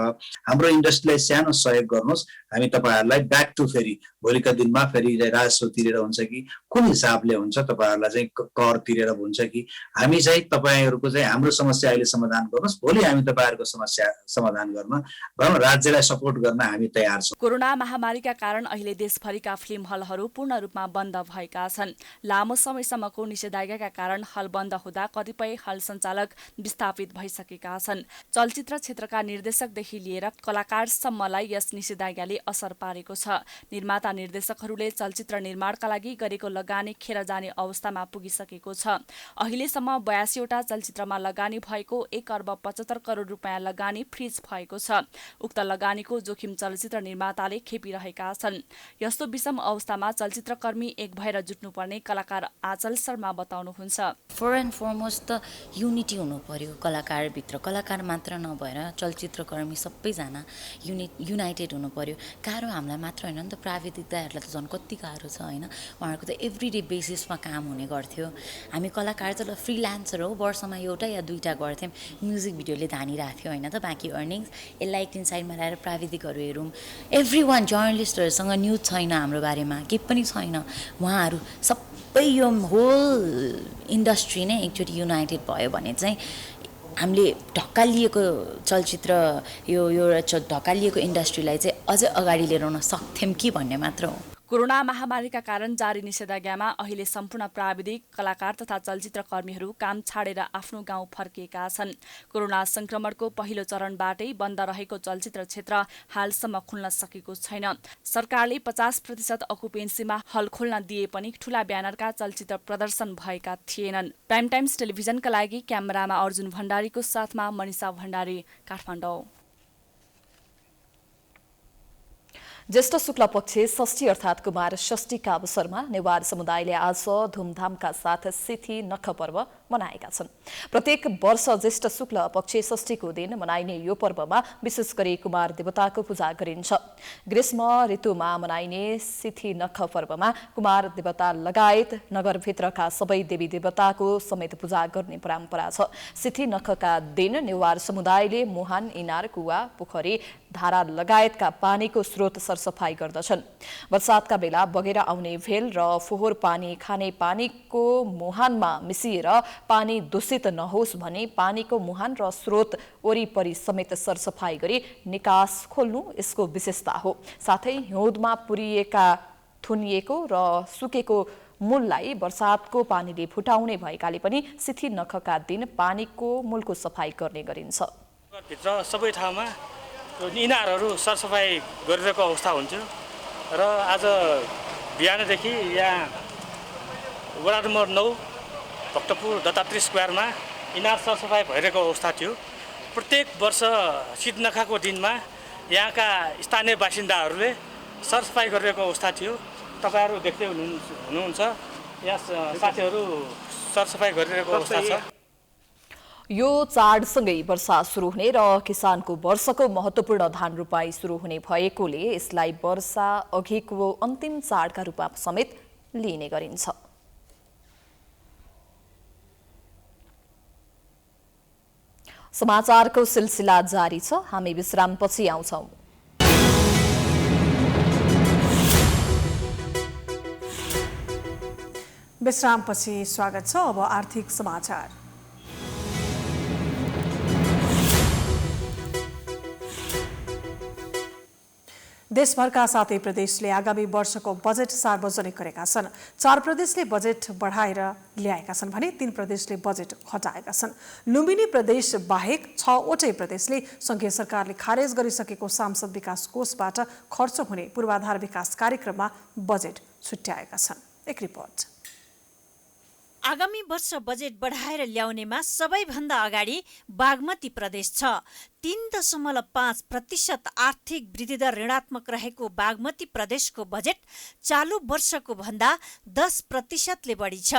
हाम्रो इन्डस्ट्रीलाई सानो सहयोग गर्नुहोस्। हामी तपाईहरुलाई ब्याक टु फेरि भोलिका दिनमा फेरि राजस्व तिरेर हुन्छ कि कुन हिसाबले हुन्छ, तपाईहरुलाई चाहिँ कर तिरेर हुन्छ कि हामी चाहिँ तपाईहरुको चाहिँ हाम्रो समस्या अहिले समाधान गर्नुहोस्, भोलि हामी तपाईहरुको समस्या समाधान गर्न राज्यलाई सपोर्ट गर्न हामी तयार छौं। कोरोना महामारीका कारण अहिले देशभरिका फिल्म हलहरू पूर्ण रूपमा बन्द भएका छन्। लामो समयसम्मको निषेधाज्ञाका कारण हल बन्द हुँदा कतिपय हल सञ्चालक विस्थापित भइसकेका छन्। चलचित्र क्षेत्रका निर्देशकदेखि लिएर कलाकारसम्मलाई यस निषेधाज्ञाले असर पारेको छ। निर्माता निर्देशकहरूले चलचित्र निर्माणका लागि गरेको लगानी खेर जाने अवस्थामा पुगिसकेको छ। अहिलेसम्म 82 वटा चलचित्रमा लगानी भएको 1 अर्ब 75 करोड रुपैयाँ लगानी फ्रिज भएको छ। उक्त लगानीको जोखिम चलचित्र निर्माताले खेपिरहेका छन्। यस्तो विषम अवस्थामा चलचित्रकर्मी एक भएर जुट्नुपर्ने कलाकार आँचल शर्मा बताउनुहुन्छ। फर्स्ट एन्ड फरमोस्ट त युनिटी हुनु पर्यो कलाकारभित्र। कलाकार मात्र नभएर चलचित्रकर्मी सबैजना युनाइटेड हुनु पर्यो। गाह्रो हामीलाई मात्र होइन नि त, प्राविधिक दाइहरूलाई त झन् कति गाह्रो छ होइन। उहाँहरूको त एभ्रिडे बेसिसमा काम हुने गर्थ्यो। हामी कलाकार त फ्रिल्यान्सर हो, वर्षमा एउटा या दुईवटा गर्थ्यौँ। म्युजिक भिडियोले धानिरहेको थियो होइन त, बाँकी अर्निङ्स यसलाई एकदिन साइडमा ल्याएर प्राविधिकहरू हेरौँ। एभ्री वान जर्नलिस्टहरूसँग न्युज छैन हाम्रो बारेमा, केही पनि छैन। उहाँहरू सबै यो होल इन्डस्ट्री नै एकचोटि युनाइटेड भयो भने चाहिँ हामीले ढकालिएको चलचित्र यो ढकालिएको इन्डस्ट्रीलाई चाहिँ अझै अगाडि लिएर आउन सक्थ्यौँ कि भन्ने मात्र हो। कोरोना महामारीका कारण जारी निषेधाज्ञामा अहिले सम्पूर्ण प्राविधिक, कलाकार तथा चलचित्रकर्मीहरू काम छाडेर आफ्नो गाउँ फर्किएका छन्। कोरोना संक्रमणको पहिलो चरणबाटै बन्द रहेको चलचित्र क्षेत्र हालसम्म खुल्न सकेको छैन। सरकारले 50% अकुपेन्सीमा हल खोल्न दिए पनि ठूला ब्यानरका चलचित्र प्रदर्शन भएका थिएनन्। प्राइम टाइम्स टेलिभिजनका लागि क्यामेरामा अर्जुन भण्डारीको साथमा मनिषा भण्डारी, काठमाडौँ। ज्येष्ठ शुक्ल पक्ष षष्ठी अर्थात् कुमार षष्ठीका अवसरमा नेवार समुदायले आज धुमधामका साथ सिथी नख पर्व मनाएका छन्। प्रत्येक वर्ष ज्येष्ठ शुक्ल पक्ष षष्ठीको दिन मनाइने यो पर्वमा विशेष गरी कुमार देवताको पूजा गरिन्छ। ग्रीष्म ऋतुमा मनाइने सिथी नख पर्वमा कुमार देवता लगायत नगरभित्रका सबै देवी देवताको समेत पूजा गर्ने परम्परा छ। सिथी नखका दिन नेवार समुदायले मुहान, इनार, कुवा, पोखरी, धारा लगायतका पानीको स्रोत सरसफाई गर्दछन्। वर्षातका बेला बगेर आउने भेल र फोहोर पानी खाने पानीको मुहानमा मिसिएर पानी दूषित नहोस् भनी पानीको मुहान र स्रोत वरिपरि समेत सरसफाई गरी निकास खोल्नु यसको विशेषता हो। साथै हिउँदमा पुरिएका, थुनिएको र सुकेको मूललाई वर्षातको पानीले फुटाउने भएकाले पनि सिथी नखका दिन पानीको मूलको सफाई गर्ने गरिन्छ। भित्र सबै ठाउँमा इनारहरू सरसफाइ गरिरहेको अवस्था हुन्थ्यो र आज बिहानदेखि यहाँ वडा नम्बर 9 भक्तपुर दत्तात्रेय स्क्वायरमा इनार सरसफाइ भइरहेको अवस्था थियो। प्रत्येक वर्ष शीतनखाको दिनमा यहाँका स्थानीय बासिन्दाहरूले सरसफाइ गरिरहेको अवस्था थियो। तपाईँहरू देख्दै हुनुहुन्छ, यहाँ साथीहरू सरसफाइ गरिरहेको अवस्था छ। यो चाडसँगै वर्षा सुरु हुने र किसानको वर्षको महत्त्वपूर्ण धान रोपाई सुरु हुने भएकोले यसलाई वर्षा अघिको अन्तिम चाडका रूपमा समेत लिइने गरिन्छ। समाचारको सिलसिला जारी छ, हामी विश्रामपछि आउँछौं। विश्रामपछि स्वागत छ। अब आर्थिक समाचार। देशभरका 7 प्रदेशले आगामी वर्षको बजेट सार्वजनिक गरेका छन्। 4 प्रदेशले बजेट बढाएर ल्याएका छन् भने 3 प्रदेशले बजेट घटाएका छन्। लुम्बिनी प्रदेश बाहेक 6वटै प्रदेशले संघीय सरकारले खारेज गरिसकेको सांसद विकास कोषबाट खर्च हुने पूर्वाधार विकास कार्यक्रममा बजेट छुट्याएका छन्। एक रिपोर्ट। आगामी वर्ष बजेट बढाएर ल्याउनेमा सबैभन्दा अगाडि बागमती प्रदेश छ। 3.5% आर्थिक वृद्धि दर ऋणात्मक रहेको बागमती प्रदेशको बजेट चालू वर्षको भन्दा 10%ले बढी छ।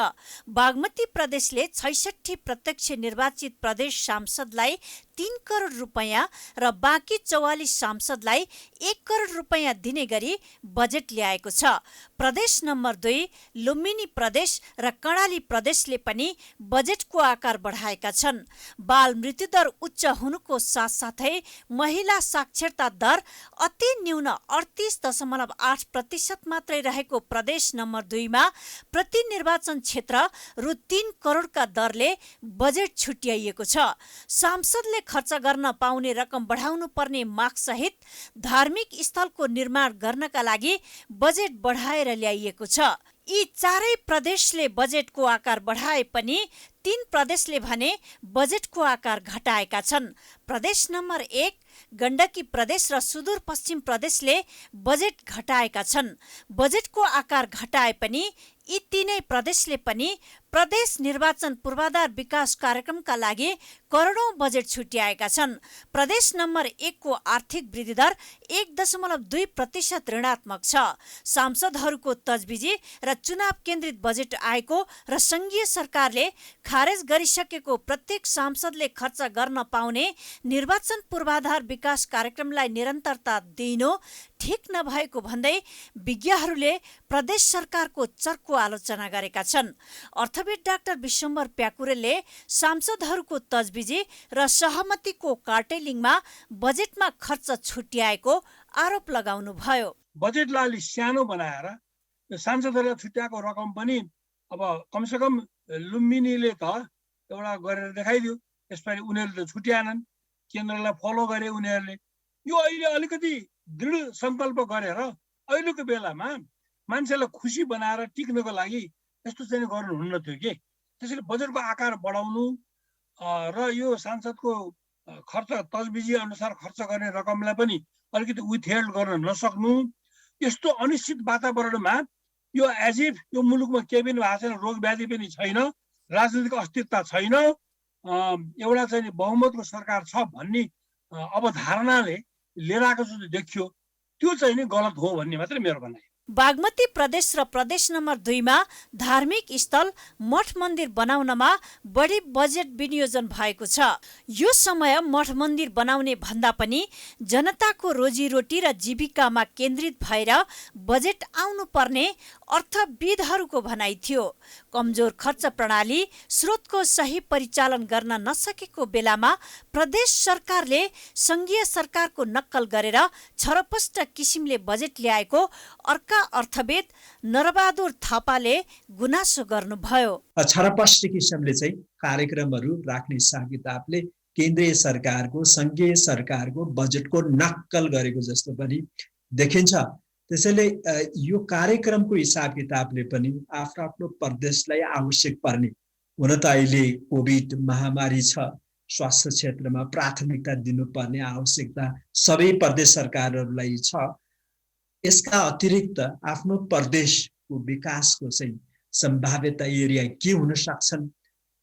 बागमती प्रदेशले 66 प्रत्यक्ष निर्वाचित प्रदेश सांसदलाई 3 करोड रुपैयाँ र बाँकी 44 सांसदलाई 1 करोड रुपैयाँ दिने गरी बजेट ल्याएको छ। प्रदेश नम्बर 2 लुम्बिनी प्रदेश र कर्णाली प्रदेशले पनि बजेटको आकार बढाएका छन्। बाल मृत्युदर उच्च हुनुको साथसाथै महिला साक्षरता दर अति न्यून 38.8% मात्रै रहेको प्रदेश नम्बर 2 मा प्रति निर्वाचन क्षेत्र रु 3 करोडका दरले बजेट छुट्याइएको छ। सांसदले खर्च गर्न पाउने रकम बढाउनु पर्ने मागसहित धार्मिक स्थलको निर्माण गर्नका लागि बजेट बढाएर ल्याइएको छ। यी 4 प्रदेशले बजेटको आकार बढाए पनि 3 प्रदेशले भने बजेटको आकार घटाएका छन्। प्रदेश नम्बर 1 गण्डकी प्रदेश र सुदूरपश्चिम प्रदेशले बजेट घटाएका छन्। बजेटको आकार घटाए पनि यी 3 प्रदेशले पनि प्रदेश निर्वाचन पूर्वाधार विकास कार्यक्रमका लागि करोडौं बजेट छुट्याएका छन्। प्रदेश नम्बर 1 को आर्थिक वृद्धि दर 1.2% ऋणात्मक छ। सांसदहरूको तजबिजी र चुनाव केन्द्रित बजेट आएको र संघीय सरकारले खारेज गरिसकेको प्रत्येक सांसदले खर्च गर्न पाउने निर्वाचन पूर्वाधार विकास कार्यक्रमलाई निरन्तरता दिइनु ठिक नभएको भन्दै विज्ञहरूले प्रदेश सरकारको चर्को आलोचना गरेका छन्। अर्थविद डाक्टर विश्वम्भर प्याकुरेलले सांसदहरूको तजबिजी र सहमतिको कार्टेलिङमा बजेटमा खर्च छुट्याएको आरोप लगाउनुभयो। बजेटलाई अलि सानो बनाएर सांसदहरूलाई छुट्याएको रकम पनि अब कमसेकम लुम्बिनीले त एउटा गरेर देखाइदियो। यसपालि उनीहरूले त छुट्याएनन्, केन्द्रलाई फलो गरे उनीहरूले। यो अहिले अलिकति दृढ सङ्कल्प गरेर अहिलेको बेलामा मान्छेलाई खुसी बनाएर टिक्नको लागि यस्तो चाहिँ गर्नुहुन्न थियो कि। त्यसैले बजेटको आकार बढाउनु र यो सांसदको खर्च तजबिजी अनुसार खर्च गर्ने रकमलाई पनि अलिकति विथहेल्ड गर्न नसक्नु, यस्तो अनिश्चित वातावरणमा यो एज इफ यो मुलुकमा केही पनि भएको छैन, रोग व्याधि पनि छैन, राजनीतिक अस्थिरता छैन, एउटा चाहिँ बहुमतको सरकार छ भन्ने अवधारणाले लिएर आएको जस्तो देखियो, त्यो चाहिँ नि गलत हो भन्ने मात्रै मेरो भनाइ। बागमती प्रदेश र प्रदेश नम्बर 2 मा धार्मिक स्थल मठ मन्दिर बनाउनमा बढी बजेट विनियोजन भएको छ। यो समय मठ मन्दिर बनाउने भन्दा पनि जनताको रोजीरोटी र जीविकामा केन्द्रित भएर बजेट आउनुपर्ने अर्थविदहरूको भनाइ थियो। कमजोर खर्च प्रणाली, स्रोतको सही परिचालन गर्न नसकेको बेलामा प्रदेश सरकारले संघीय सरकारको नक्कल गरेर छरपष्ट किसिमले बजेट ल्याएको अर्का अर्थविद नरबहादुर थापाले गुनासो गर्नुभयो। छरपष्ट किसिमले चाहिँ कार्यक्रमहरू राख्ने हिसाब किताबले केन्द्रीय सरकारको संघीय सरकारको बजेटको नक्कल गरेको जस्तो पनि देखिन्छ। त्यसैले यो कार्यक्रमको हिसाब किताबले पनि आफ्नो आफ्नो प्रदेशलाई आवश्यक पर्ने, हुन त अहिले कोभिड महामारी छ, स्वास्थ्य क्षेत्रमा प्राथमिकता दिनुपर्ने आवश्यकता सबै प्रदेश सरकारहरूलाई छ। यसका अतिरिक्त आफ्नो प्रदेशको विकासको चाहिँ सम्भाव्यता एरिया के हुन सक्छन्,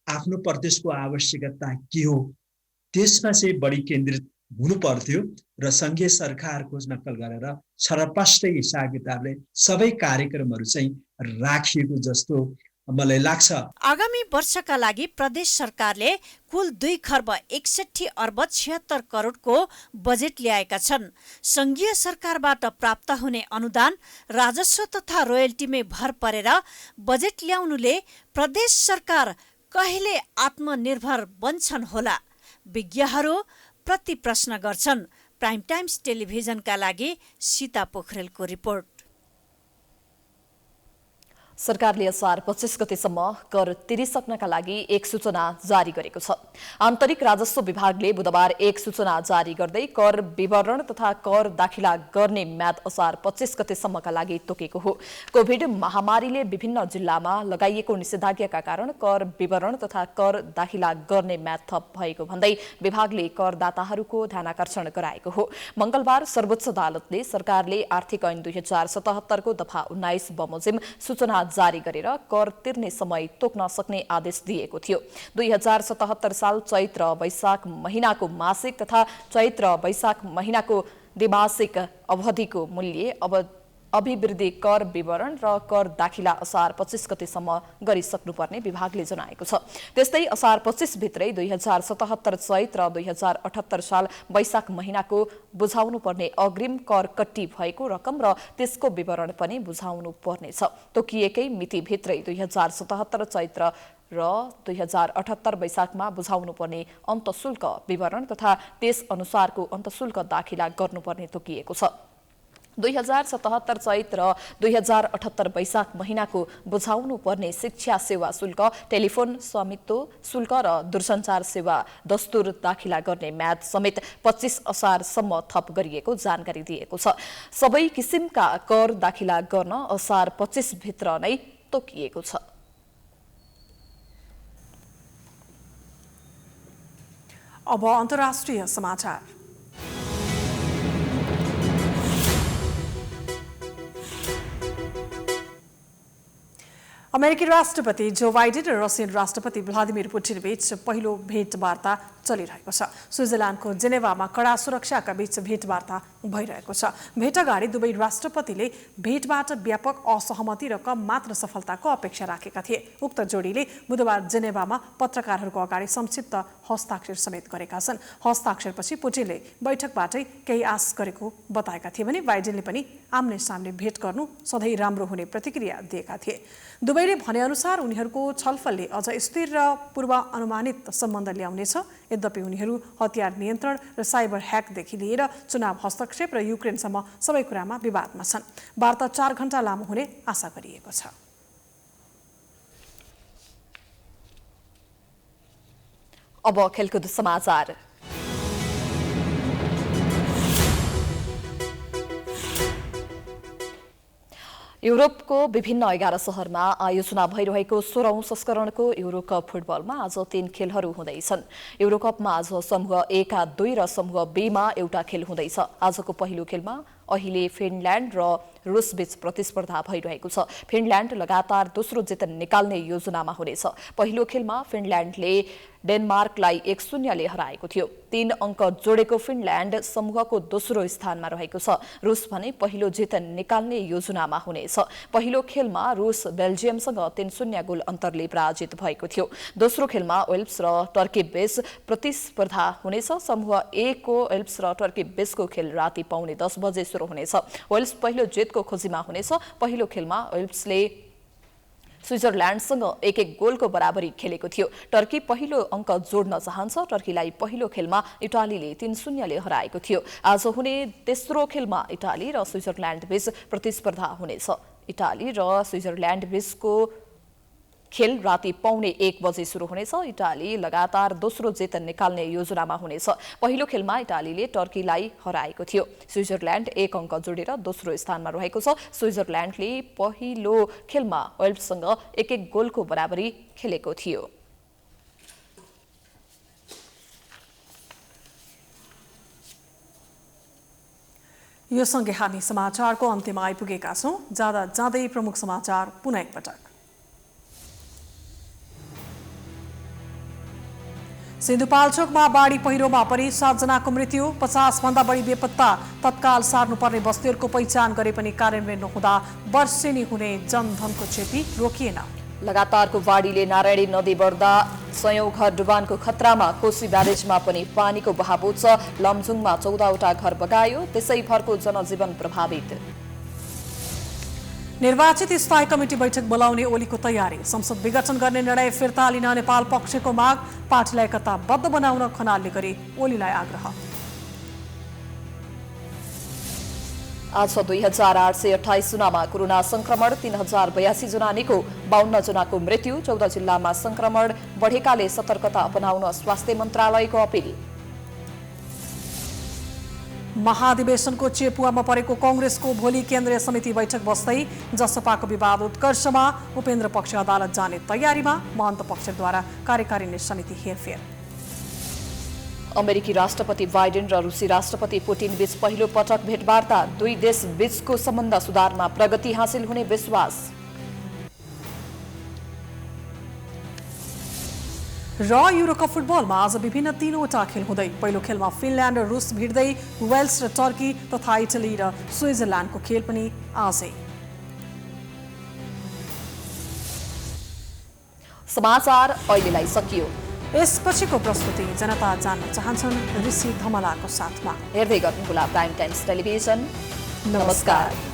आफ्नो प्रदेशको आवश्यकता के हो, त्यसमा चाहिँ बढी केन्द्रित हुनु पर्थ्यो र संघीय सरकारको नक्कल गरेर छरपष्ट हिसाब किताबले सबै कार्यक्रमहरू चाहिँ राखिएको जस्तो मलाई लाग्छ। आगामी वर्षका लागि प्रदेश सरकारले कुल 2 खर्ब 61 अर्ब 76 करोडको बजेट ल्याएका छन्। संघीय सरकारबाट प्राप्त हुने अनुदान, राजस्व तथा रोयल्टीमै भर परेर बजेट ल्याउनुले प्रदेश सरकार कहिले आत्मनिर्भर बन्छन् होला, विज्ञहरू प्रति प्रश्न गर्छन्। प्राइम टाइम्स टेलिभिजनका लागि सीता पोखरेलको रिपोर्ट। सरकारले असार 25 गतेसम्म कर तिरिसक्नका लागि एक सूचना जारी गरेको छ। आन्तरिक राजस्व विभागले बुधबार एक सूचना जारी गर्दै कर विवरण तथा कर दाखिला गर्ने म्याद असार 25 गतेसम्मका लागि तोकेको हो। कोभिड महामारीले विभिन्न जिल्लामा लगाइएको निषेधाज्ञाका कारण कर विवरण तथा कर दाखिला गर्ने म्याद थप भएको भन्दै विभागले करदाताहरूको ध्यानाकर्षण गराएको हो। मंगलबार सर्वोच्च अदालतले सरकारले आर्थिक ऐन 2077 को दफा 19 बमोजिम सूचना जारी गरेर कर तिर्ने समय तोक्न सक्ने आदेश दिएको थियो। 2077 साल चैत्र वैशाख महिनाको मासिक तथा चैत्र वैशाख महिनाको द्विमासिक अवधिको मूल्य अभिवृद्धि कर विवरण र कर दाखिला असार 25 गतेसम्म गरिसक्नुपर्ने विभागले जनाएको छ। त्यस्तै असार 25 भित्रै 2077 चैत र 2078 साल वैशाख महिनाको बुझाउनु पर्ने अग्रिम कर कट्टी भएको रकम र त्यसको विवरण पनि बुझाउनु पर्नेछ। तोकिएकै मिति भित्रै 2077 चैत र 2078 वैशाखमा बुझाउनु पर्ने अन्तशुल्क विवरण तथा त्यस अनुसारको अन्तशुल्क दाखिला गर्नुपर्ने तोकिएको छ। 2077 चैत र 2078 वैशाख महिनाको बुझाउनु पर्ने शिक्षा सेवा शुल्क, टेलिफोन स्वामित्व शुल्क र दूरसञ्चार सेवा दस्तुर दाखिला गर्ने म्याद समेत 25 असारसम्म थप गरिएको जानकारी दिएको छ। सबै किसिमका कर दाखिला गर्न असार 25 भित्र नै तोकिएको छ। अब अन्तर्राष्ट्रिय समाचार। अमेरिकी राष्ट्रपति जो बाइडेन र रसियन राष्ट्रपति भ्लादिमिर पुटिन बीच पहिलो भेटवार्ता चलिरहेको छ। स्विजरल्यान्डको जेनेभामा कडा सुरक्षाका बीच भेटवार्ता भइरहेको छ। भेटअगाडि दुवै राष्ट्रपतिले भेटबाट व्यापक असहमति र कम मात्र सफलताको अपेक्षा राखेका थिए। उक्त जोडीले बुधबार जेनेभामा पत्रकारहरूको अगाडि संक्षिप्त हस्ताक्षर समेत गरेका छन्। हस्ताक्षरपछि पुटिनले बैठकबाटै केही आश गरेको बताएका थिए भने बाइडेनले पनि आम्ने सामने भेट गर्नु सधैँ राम्रो हुने प्रतिक्रिया दिएका थिए। दुवैले भनेअनुसार उनीहरूको छलफलले अझ स्थिर र पूर्व अनुमानित सम्बन्ध ल्याउनेछ। यद्यपि उनीहरू हतियार नियन्त्रण र साइबर ह्याकदेखि लिएर चुनाव हस्तक्षेप र युक्रेनसम्म सबै कुरामा विवादमा छन्। वार्ता 4 घण्टा लामो हुने आशा गरिएको छ। अब खेलकुद समाचार। युरोपको विभिन्न 11 शहरमा आयोजना भइरहेको 16औं संस्करणको युरोकप फुटबलमा आज 3 खेलहरू हुँदैछन्। युरोकपमा आज समूह ए का 2 र समूह बी मा एउटा खेल हुँदैछ। आजको पहिलो खेलमा अहिले फिनल्यान्ड र रुस बीच प्रतिस्पर्धा भइरहेको छ। फिनल्यान्ड लगातार दोस्रो जित निकाल्ने योजनामा हुनेछ। पहिलो खेलमा फिनल्यान्डले डेनमार्कलाई 1-0 ले हराएको थियो। 3 अङ्क जोडेको फिनल्यान्ड समूहको दोस्रो स्थानमा रहेको छ। रुस भने पहिलो जित निकाल्ने योजनामा हुनेछ। पहिलो खेलमा रुस बेल्जियमसँग 3-0 गोल अन्तरले पराजित भएको थियो। दोस्रो खेलमा वेल्स र टर्की बीच प्रतिस्पर्धा हुनेछ। समूह ए को वेल्स र टर्की बीचको खेल राति 9:15 बजे सुरु हुनेछ। वेल्स पहिलो जितको खोजीमा हुनेछ। पहिलो खेलमा वेल्सले स्विजरल्यान्डसँग 1-1 गोलको बराबरी खेलेको थियो। टर्की पहिलो अङ्क जोड्न चाहन्छ। टर्कीलाई पहिलो खेलमा इटालीले 3-0 ले हराएको थियो। आज हुने तेस्रो खेलमा इटाली र स्विजरल्यान्ड बीच प्रतिस्पर्धा हुनेछ। इटाली र स्विजरल्यान्ड बीचको खेल राति 1:15 बजे सुरु हुनेछ। इटाली लगातार दोस्रो जित निकाल्ने योजनामा हुनेछ। पहिलो खेलमा इटालीले टर्कीलाई हराएको थियो। स्विजरल्यान्ड 1 अङ्क जोडेर दोस्रो स्थानमा रहेको छ। स्विजरल्यान्डले पहिलो खेलमा वेल्ससँग 1-1 गोलको बराबरी खेलेको थियो। यो सँगै हामी समाचारको अन्त्यमा आइपुगेका छौं। जाँदै प्रमुख समाचार पुनः एकपटक। सिन्धुपाल्चोकमा बाढी पहिरोमा परि 7 जनाको मृत्यु। 50 भन्दा बढी बेपत्ता। तत्काल सार्नुपर्ने बस्तीहरूको पहिचान गरे पनि कार्यान्वयन नहुँदा वर्षेनी हुने जनधनको क्षति रोकिएन। लगातारको बाढीले नारायणी नदी बढ्दा 100औं घर डुबानको खतरामा। कोशी ब्यारेजमा पनि पानीको बहाव उच्च। लमजुङमा 14वटा घर बगायो। त्यसैभरको जनजीवन प्रभावित। निर्वाचित स्थायी कमिटी बैठक बोलाउने ओलीको तयारी। संसद विघटन गर्ने निर्णय फिर्ता लिन नेपाल पक्षको माग। पार्टीलाई एकताबद्ध बनाउन खनालले गरे ओलीलाई आग्रह। आज 2828 जनामा कोरोना संक्रमण। 3082 जना निको। 52 जनाको मृत्यु। 14 जिल्लामा संक्रमण बढेकाले सतर्कता अपनाउन स्वास्थ्य मन्त्रालयको अपील। महाधिवेशनको चेपुवामा परेको कांग्रेसको भोलि केन्द्रीय समिति बैठक बस्दै। जसपाको विवाद उत्कर्षमा। उपेन्द्र पक्ष अदालत जाने तयारीमा। महन्त पक्षद्वारा कार्यकारिणी समिति हेरफेर। अमेरिकी राष्ट्रपति बाइडेन र रुसी राष्ट्रपति पुटिन बीच पहिलो पटक भेटवार्ता। दुई देश बीचको सम्बन्ध सुधारमा प्रगति हासिल हुने विश्वास। र युरोकप फुटबलमा आज विभिन्न 3वटा खेल हुँदै। पहिलो खेलमा फिनल्यान्ड र रुस भिड्दै। वेल्स र टर्की तथा इटली र स्विजरल्यान्डको खेल पनि आजै। समाचार अहिलेलाई सकियो। यसपछिको प्रस्तुति जनता जान्न चाहन्छन् ऋषि धमलाको साथमा। हेर्दै गर्नुहोला प्राइम टाइम्स टेलिभिजन। नमस्कार।